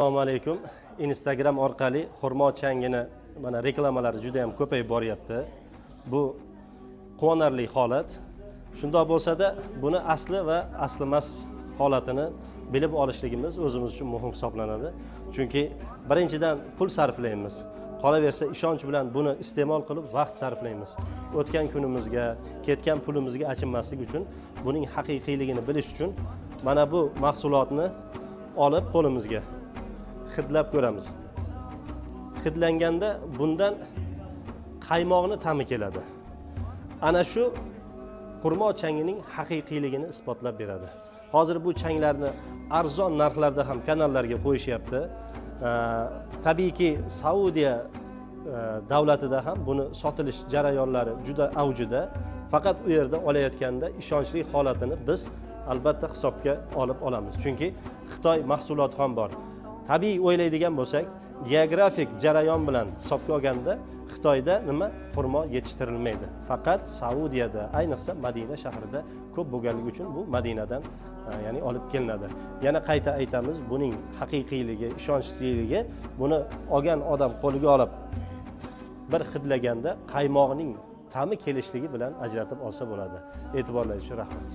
Assalomu alaykum. Instagram orqali xurmo changini mana reklamalari juda ham ko'payib boryapti. Bu quvonarli holat. Shundoq bo'lsa-da, buni asli va asli emas holatini bilib olishligimiz o'zimiz uchun muhim hisoblanadi. Chunki birinchidan pul sarflaymiz. Qolaversa ishonch bilan buni iste'mol qilib vaqt sarflaymiz. O'tgan kunimizga, ketgan pulimizga achinmaslik uchun, buning haqiqiyligini bilish uchun mana bu mahsulotni olib qo'limizga hidlab ko'ramiz. Hidlanganda bundan qaymoqni ta'mi keladi. Ana shu xurmo changining haqiqiyligini isbotlab beradi. Hozir bu changlarni arzon narxlarda ham kanallarga qo'yishyapti. Tabiiyki Saudiya davlatida ham buni sotilish jarayonlari juda avjida. Faqat u yerda olayotganda ishonchli holatini biz albatta hisobga olamiz. Chunki Xitoy mahsuloti ham bor. Tabiiy o'ylaydigan bo'lsak, geografik jarayon bilan hisobga olganda Xitoyda nima xurmo yetishtirilmaydi. Faqat Saudiyada, ayniqsa Madina shahrida ko'p bo'lganligi uchun bu Madinadan ya'ni olib kelinadi. Yana qayta aytamiz, buning haqiqiyligi, ishonchliligi buni olgan odam qo'liga olib bir hidlaganda qaymoqning ta'mi kelishligi bilan ajratib olsa bo'ladi. E'tiborlaringiz uchun rahmat.